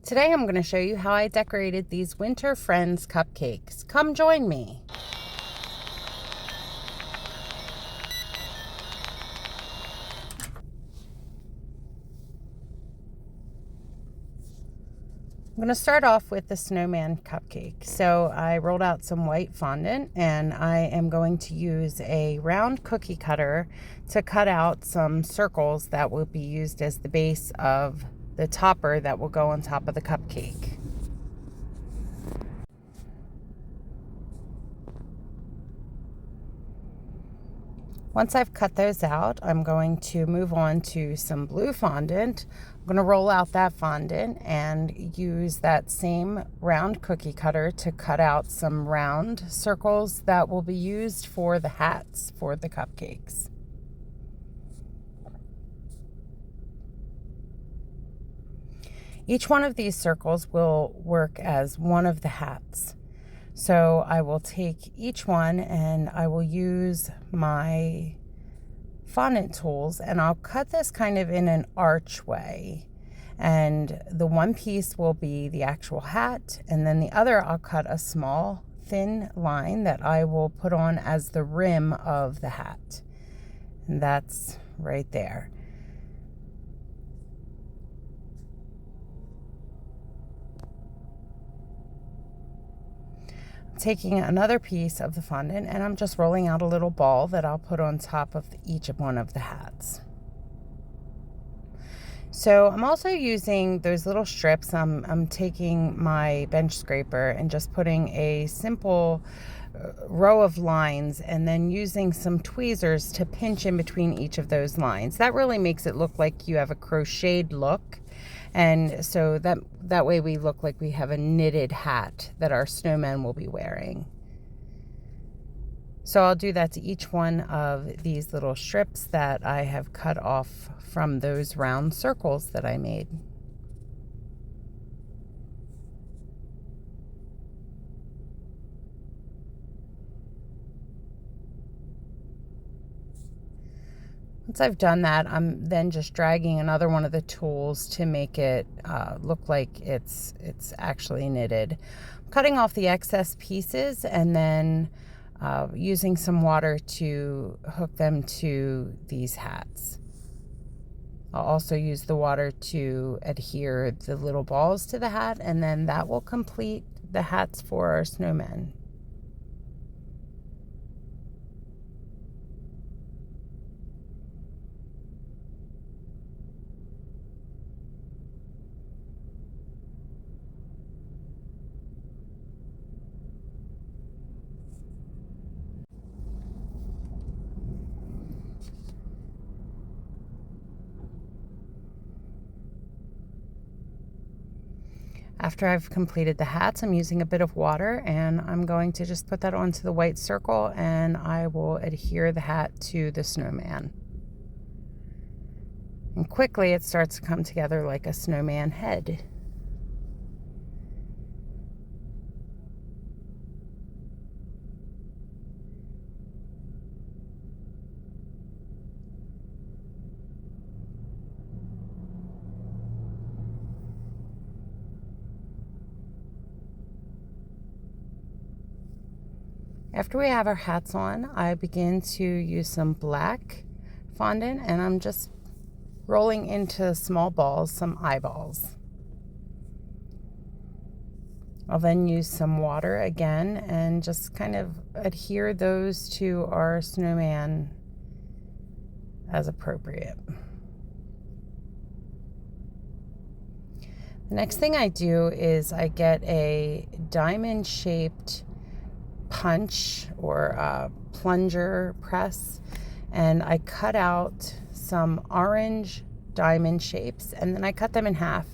Today I'm going to show you how I decorated these Winter Friends cupcakes. Come join me. I'm going to start off with the snowman cupcake. So I rolled out some white fondant and I am going to use a round cookie cutter to cut out some circles that will be used as the base of the topper that will go on top of the cupcake. Once I've cut those out, I'm going to move on to some blue fondant. I'm going to roll out that fondant and use that same round cookie cutter to cut out some round circles that will be used for the hats for the cupcakes. Each one of these circles will work as one of the hats. So I will take each one and I will use my fondant tools and I'll cut this kind of in an archway. And the one piece will be the actual hat, and then the other I'll cut a small thin line that I will put on as the rim of the hat. And that's right there. Taking another piece of the fondant and I'm just rolling out a little ball that I'll put on top of each one of the hats. So I'm also using those little strips. I'm taking my bench scraper and just putting a simple row of lines and then using some tweezers to pinch in between each of those lines. That really makes it look like you have a crocheted look. And so that way we look like we have a knitted hat that our snowmen will be wearing. So I'll do that to each one of these little strips that I have cut off from those round circles that I made. Once I've done that, I'm then just dragging another one of the tools to make it look like it's actually knitted. I'm cutting off the excess pieces and then using some water to hook them to these hats. I'll also use the water to adhere the little balls to the hat, and then that will complete the hats for our snowmen. After I've completed the hats, I'm using a bit of water and I'm going to just put that onto the white circle and I will adhere the hat to the snowman. And quickly it starts to come together like a snowman head. After we have our hats on, I begin to use some black fondant and I'm just rolling into small balls some eyeballs. I'll then use some water again and just kind of adhere those to our snowman as appropriate. The next thing I do is I get a diamond-shaped punch or plunger press and I cut out some orange diamond shapes and then I cut them in half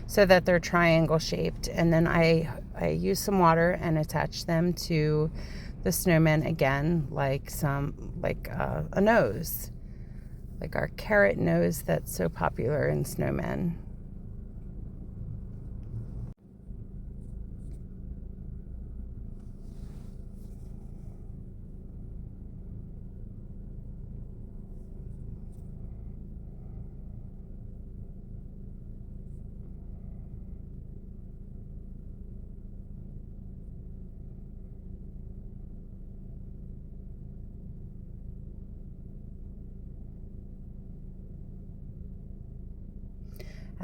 so that they're triangle shaped, and then I use some water and attach them to the snowman again like a nose, like our carrot nose that's so popular in snowmen.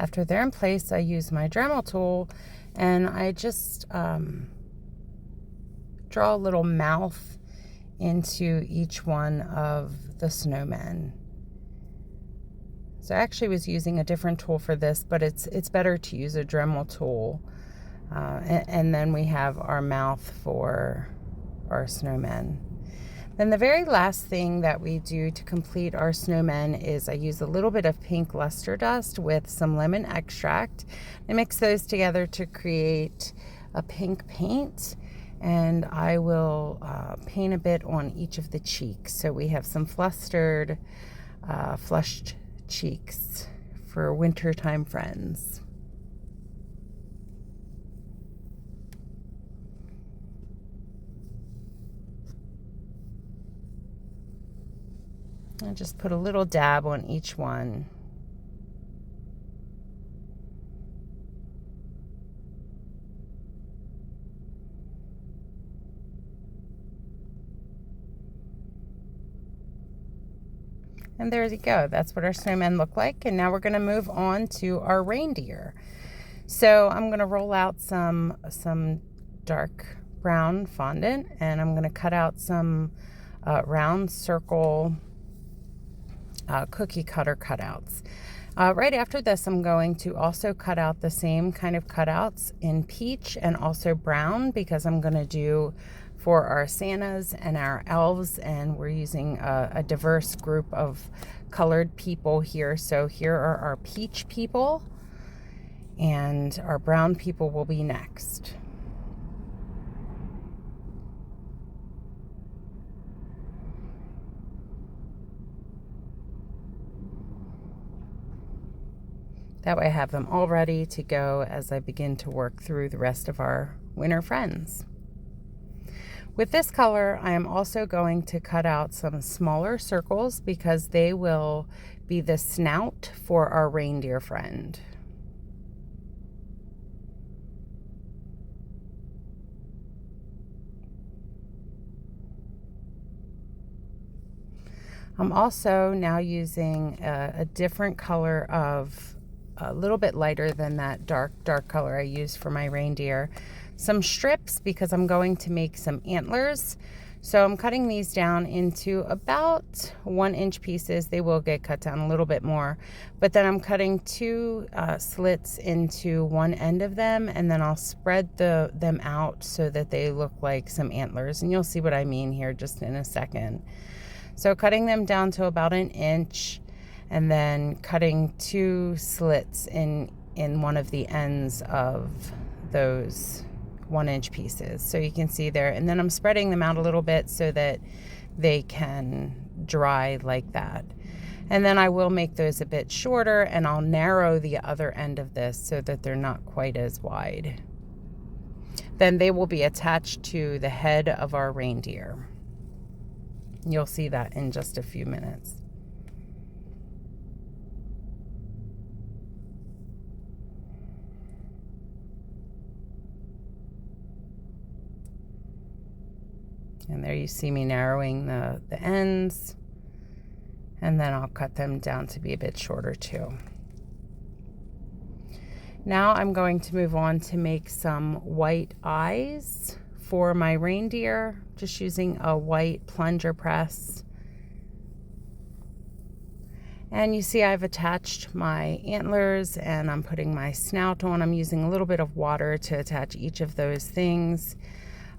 After they're in place, I use my Dremel tool and I just draw a little mouth into each one of the snowmen. So I actually was using a different tool for this, but it's better to use a Dremel tool. And then we have our mouth for our snowmen. Then the very last thing that we do to complete our snowmen is I use a little bit of pink luster dust with some lemon extract. I mix those together to create a pink paint, and I will paint a bit on each of the cheeks. So we have some flustered, flushed cheeks for wintertime friends. I just put a little dab on each one. And there you go. That's what our snowmen look like. And now we're going to move on to our reindeer. So I'm going to roll out some dark brown fondant, and I'm going to cut out some round circle cookie cutter cutouts. Right after this, I'm going to also cut out the same kind of cutouts in peach and also brown, because I'm going to do for our Santas and our elves, and we're using a diverse group of colored people here. So here are our peach people, and our brown people will be next. That way I have them all ready to go as I begin to work through the rest of our winter friends. With this color, I am also going to cut out some smaller circles because they will be the snout for our reindeer friend. I'm also now using a different color of a little bit lighter than that dark color I used for my reindeer. Some strips because I'm going to make some antlers. So I'm cutting these down into about 1-inch pieces. They will get cut down a little bit more, but then I'm cutting 2 slits into one end of them, and then I'll spread them out so that they look like some antlers. And you'll see what I mean here just in a second. So cutting them down to about 1 inch, and then cutting 2 slits in one of the ends of those 1-inch pieces. So you can see there, and then I'm spreading them out a little bit so that they can dry like that. And then I will make those a bit shorter, and I'll narrow the other end of this so that they're not quite as wide. Then they will be attached to the head of our reindeer. You'll see that in just a few minutes. And there you see me narrowing the ends, and then I'll cut them down to be a bit shorter too. Now I'm going to move on to make some white eyes for my reindeer, just using a white plunger press. And you see I've attached my antlers, and I'm putting my snout on. I'm using a little bit of water to attach each of those things.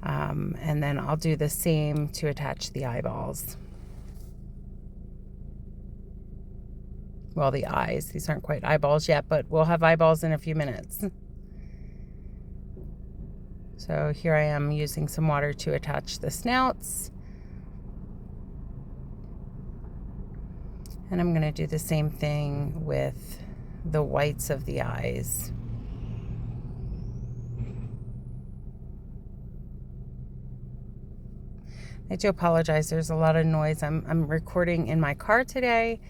And then I'll do the same to attach the eyeballs. Well, the eyes. These aren't quite eyeballs yet, but we'll have eyeballs in a few minutes. So here I am using some water to attach the snouts. And I'm going to do the same thing with the whites of the eyes. I do apologize, there's a lot of noise. I'm recording in my car today,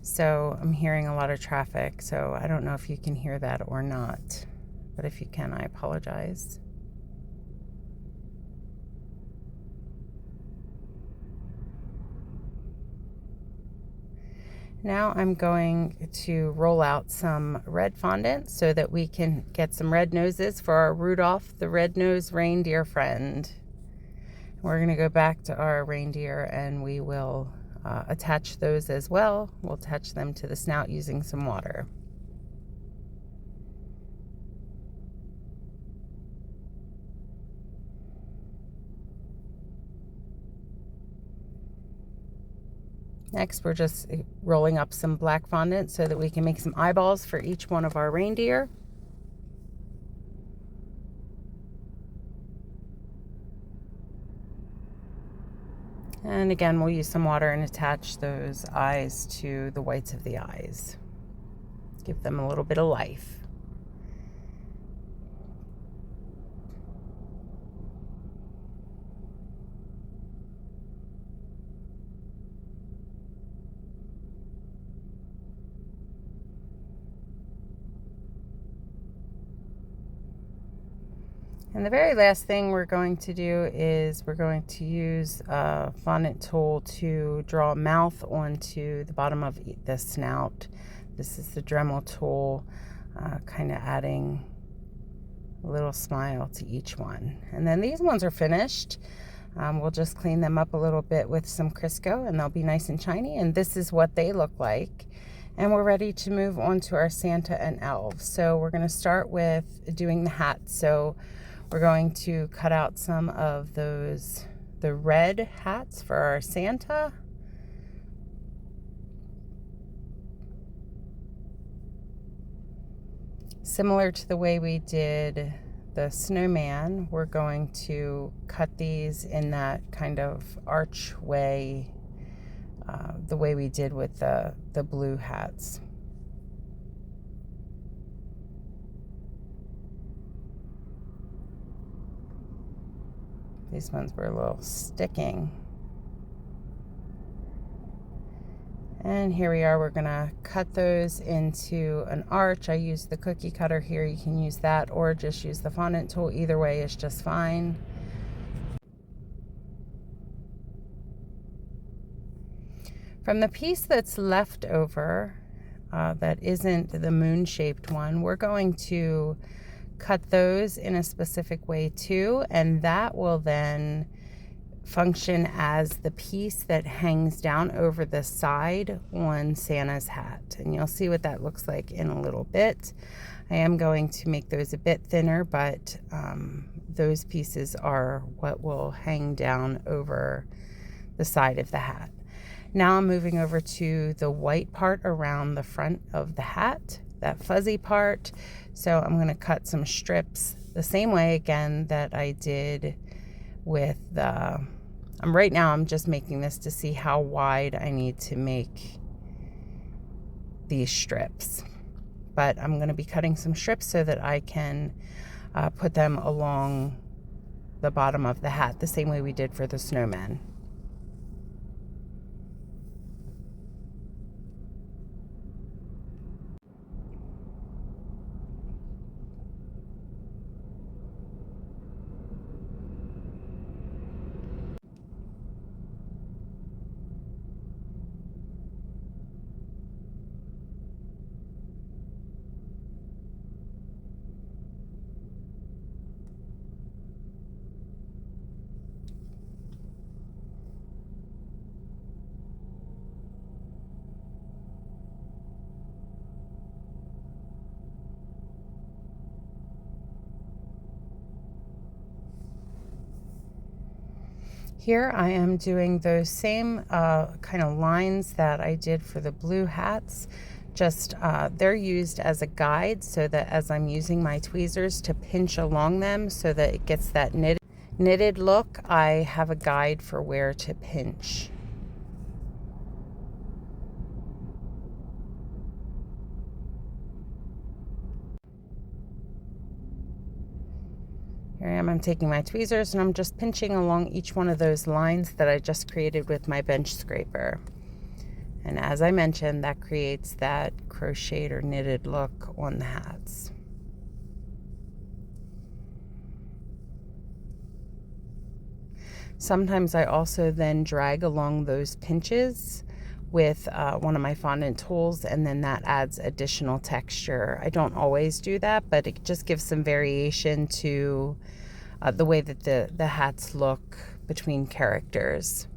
so I'm hearing a lot of traffic. So I don't know if you can hear that or not, but if you can, I apologize. Now I'm going to roll out some red fondant so that we can get some red noses for our Rudolph the Red-Nosed Reindeer friend. We're going to go back to our reindeer and we will attach those as well. We'll attach them to the snout using some water. Next, we're just rolling up some black fondant so that we can make some eyeballs for each one of our reindeer. And again, we'll use some water and attach those eyes to the whites of the eyes. Give them a little bit of life. And the very last thing we're going to do is we're going to use a fondant tool to draw a mouth onto the bottom of the snout. This is the Dremel tool, kind of adding a little smile to each one. And then these ones are finished. We'll just clean them up a little bit with some Crisco and they'll be nice and shiny. And this is what they look like. And we're ready to move on to our Santa and elves. So we're going to start with doing the hats. So we're going to cut out some of the red hats for our Santa. Similar to the way we did the snowman, we're going to cut these in that kind of archway, the way we did with the blue hats. These ones were a little sticking. And here we are, we're gonna cut those into an arch. I used the cookie cutter here. You can use that or just use the fondant tool. Either way is just fine. From the piece that's left over, that isn't the moon-shaped one, we're going to cut those in a specific way too, and that will then function as the piece that hangs down over the side on Santa's hat. And you'll see what that looks like in a little bit. I am going to make those a bit thinner, but those pieces are what will hang down over the side of the hat. Now I'm moving over to the white part around the front of the hat, that fuzzy part. So I'm going to cut some strips the same way again that I did with the, right now I'm just making this to see how wide I need to make these strips. But I'm going to be cutting some strips so that I can put them along the bottom of the hat the same way we did for the snowman. Here I am doing those same kind of lines that I did for the blue hats, just they're used as a guide so that as I'm using my tweezers to pinch along them so that it gets that knitted look, I have a guide for where to pinch. Here I am, I'm taking my tweezers and I'm just pinching along each one of those lines that I just created with my bench scraper. And as I mentioned, that creates that crocheted or knitted look on the hats. Sometimes I also then drag along those pinches with one of my fondant tools, and then that adds additional texture. I don't always do that, but it just gives some variation to the way that the hats look between characters.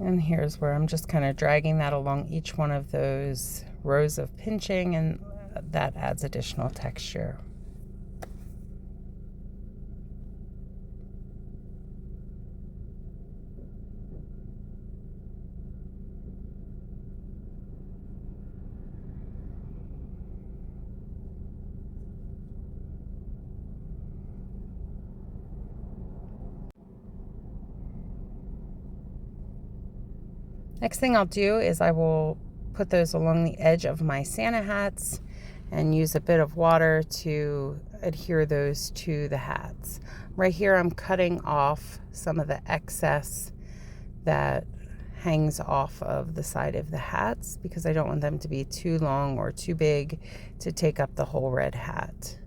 And here's where I'm just kind of dragging that along each one of those rows of pinching, and that adds additional texture. Next thing I'll do is I will put those along the edge of my Santa hats and use a bit of water to adhere those to the hats. Right here I'm cutting off some of the excess that hangs off of the side of the hats because I don't want them to be too long or too big to take up the whole red hat.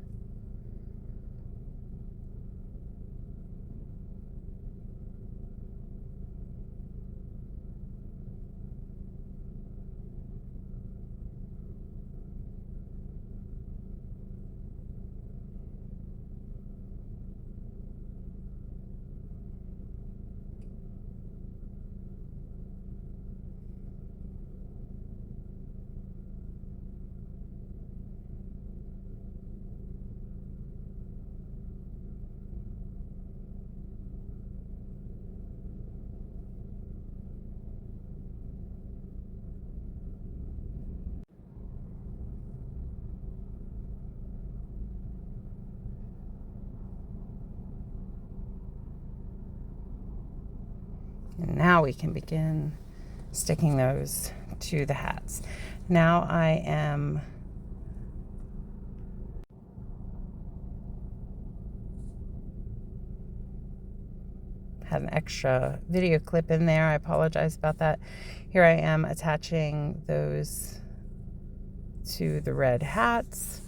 And now we can begin sticking those to the hats. Now I am had an extra video clip in there. I apologize about that. Here I am attaching those to the red hats.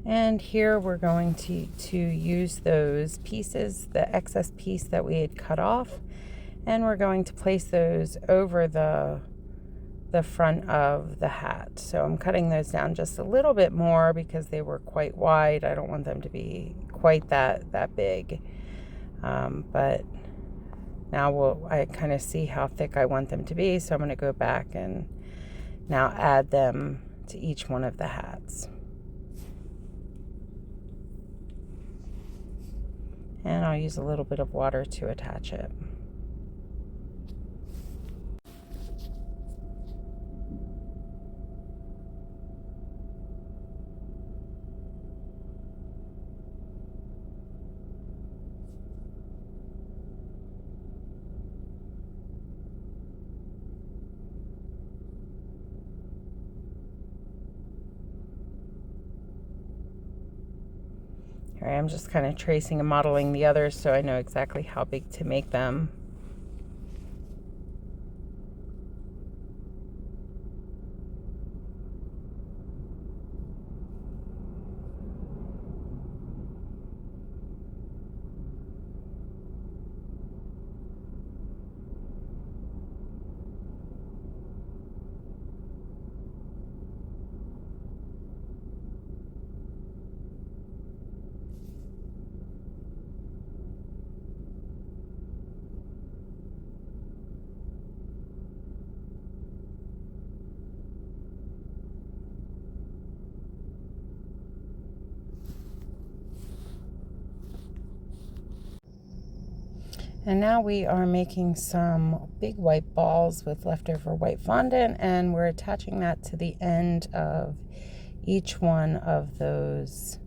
And here we're going to use those pieces, the excess piece that we had cut off, and we're going to place those over the front of the hat. So I'm cutting those down just a little bit more because they were quite wide. I don't want them to be quite that big. But now I kind of see how thick I want them to be, so I'm going to go back and now add them to each one of the hats. And I'll use a little bit of water to attach it. All right, I'm just kind of tracing and modeling the others so I know exactly how big to make them. And now we are making some big white balls with leftover white fondant, and we're attaching that to the end of each one of those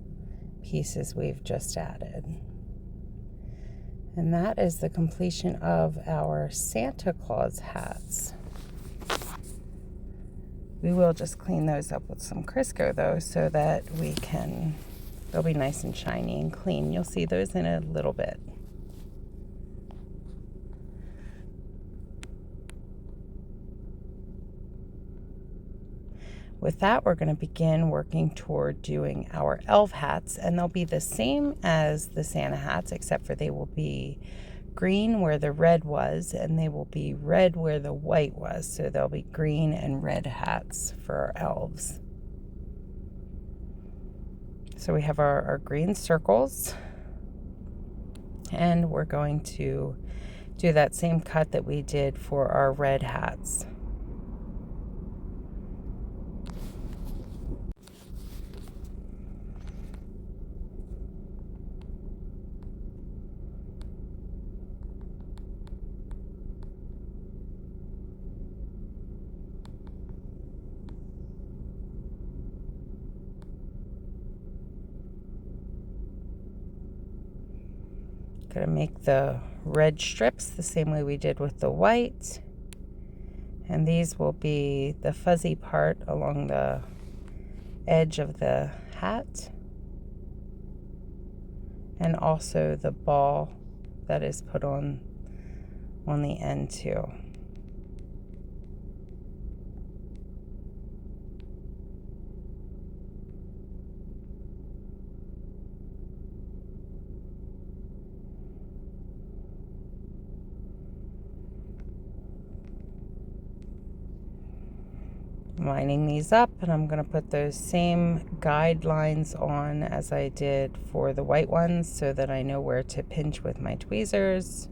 pieces we've just added. And that is the completion of our Santa Claus hats. We will just clean those up with some Crisco though, so that they'll be nice and shiny and clean. You'll see those in a little bit. With that, we're going to begin working toward doing our elf hats, and they'll be the same as the Santa hats, except for they will be green where the red was, and they will be red where the white was. So they'll be green and red hats for our elves. So we have our green circles, and we're going to do that same cut that we did for our red hats. Going to make the red strips the same way we did with the white. And these will be the fuzzy part along the edge of the hat. And also the ball that is put on the end too. Lining these up, and I'm going to put those same guidelines on as I did for the white ones so that I know where to pinch with my tweezers.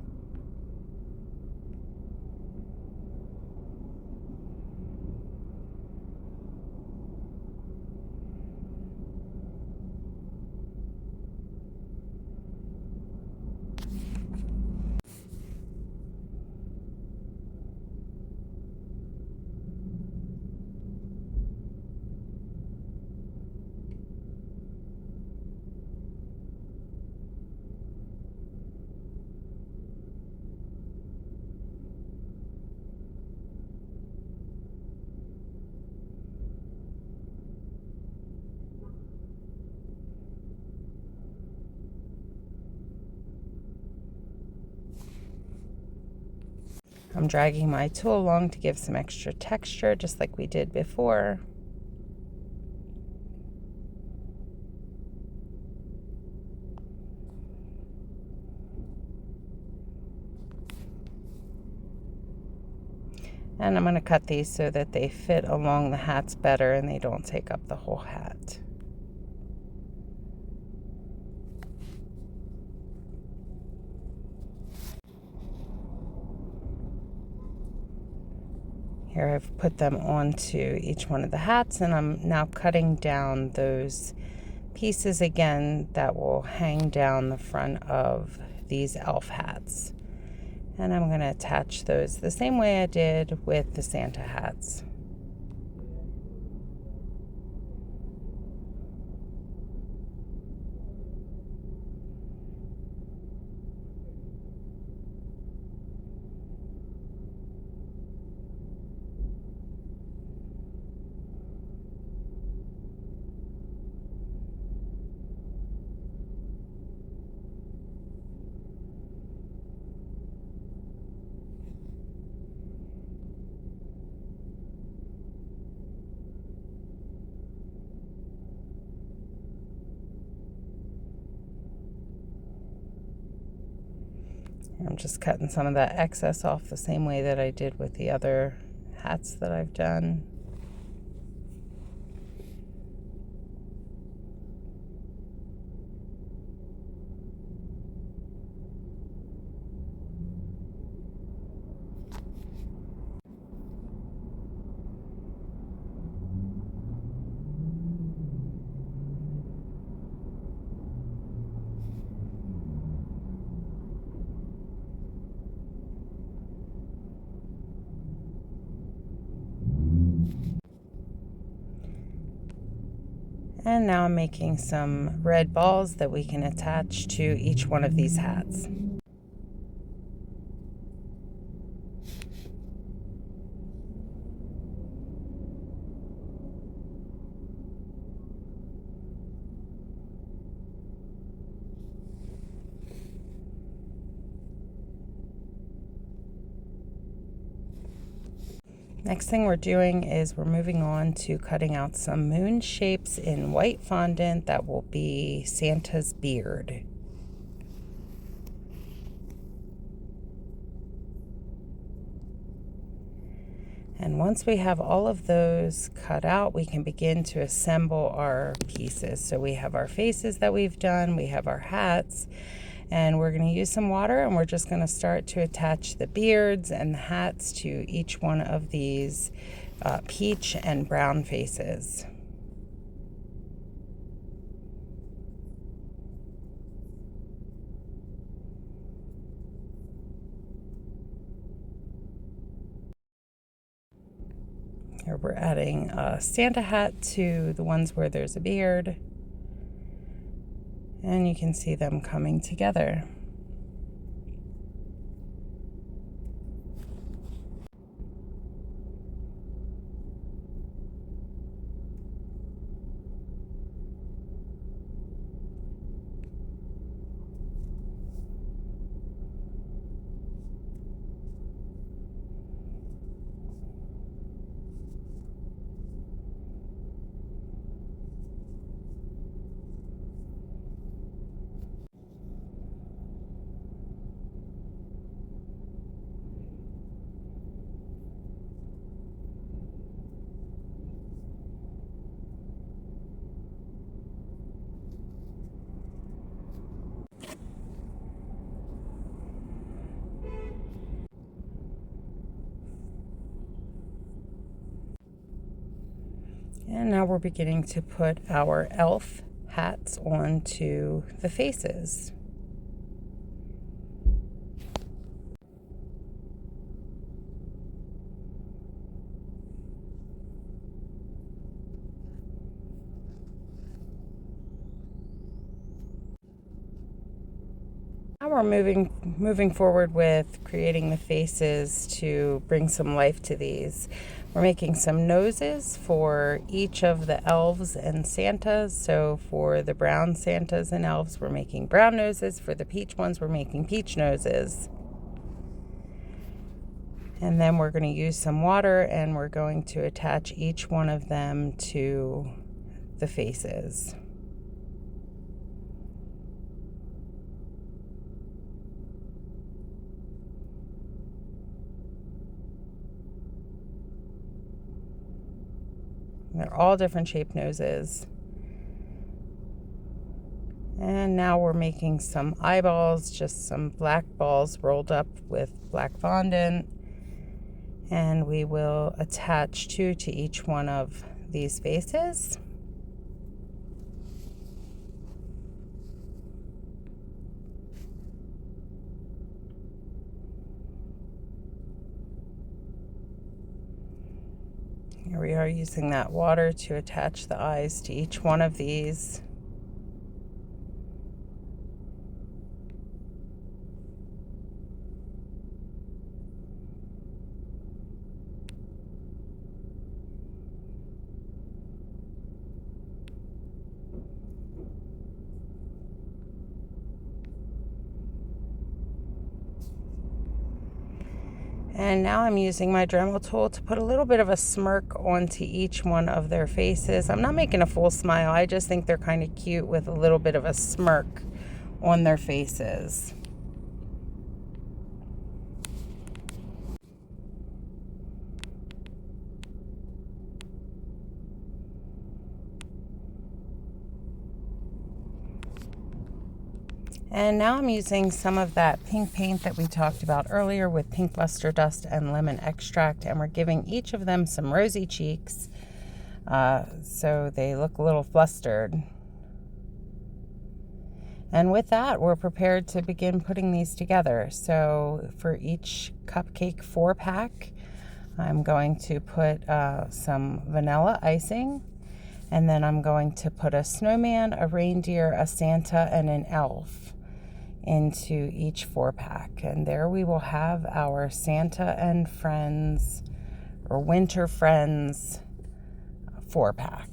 I'm dragging my tool along to give some extra texture, just like we did before. And I'm going to cut these so that they fit along the hats better and they don't take up the whole hat. Here I've put them onto each one of the hats, and I'm now cutting down those pieces again that will hang down the front of these elf hats. And I'm going to attach those the same way I did with the Santa hats. I'm just cutting some of that excess off the same way that I did with the other hats that I've done. And now I'm making some red balls that we can attach to each one of these hats. Next thing we're doing is we're moving on to cutting out some moon shapes in white fondant that will be Santa's beard. And once we have all of those cut out, we can begin to assemble our pieces. So we have our faces that we've done, we have our hats, and we're going to use some water, and we're just going to start to attach the beards and the hats to each one of these peach and brown faces. Here we're adding a Santa hat to the ones where there's a beard. And you can see them coming together. And now we're beginning to put our elf hats onto the faces. Now we're moving forward with creating the faces to bring some life to these. We're making some noses for each of the elves and Santas. So for the brown Santas and elves, we're making brown noses. For the peach ones, we're making peach noses. And then we're going to use some water, and we're going to attach each one of them to the faces. They're all different shaped noses. And now we're making some eyeballs, just some black balls rolled up with black fondant. And we will attach two to each one of these faces. Here we are using that water to attach the eyes to each one of these. And now I'm using my Dremel tool to put a little bit of a smirk onto each one of their faces. I'm not making a full smile. I just think they're kind of cute with a little bit of a smirk on their faces. And now I'm using some of that pink paint that we talked about earlier with pink luster dust and lemon extract, and we're giving each of them some rosy cheeks so they look a little flustered. And with that, we're prepared to begin putting these together. So for each cupcake 4-pack, I'm going to put some vanilla icing, and then I'm going to put a snowman, a reindeer, a Santa, and an elf into each 4-pack. And there we will have our Santa and Friends, or Winter Friends 4-pack.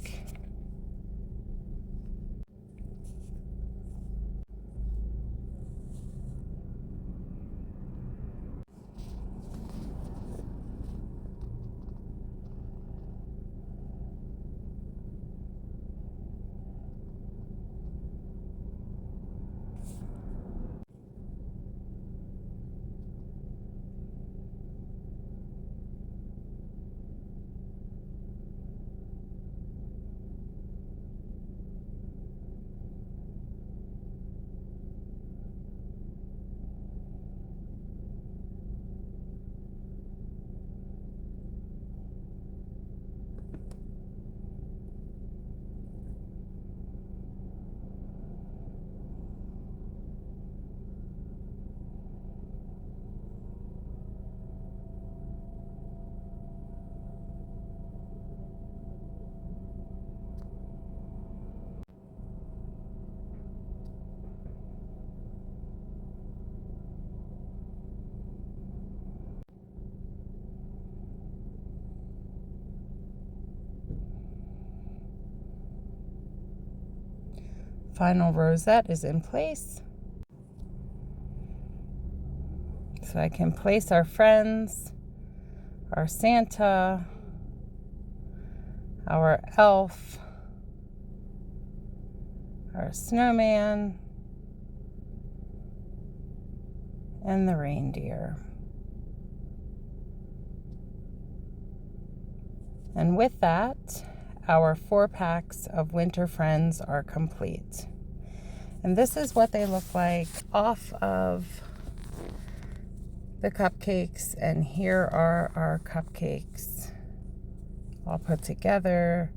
Final rosette is in place. So I can place our friends, our Santa, our elf, our snowman, and the reindeer. And with that, our 4-packs of Winter Friends are complete. And this is what they look like off of the cupcakes. And here are our cupcakes all put together.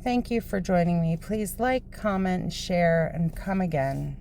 Thank you for joining me. Please like, comment, share, and come again.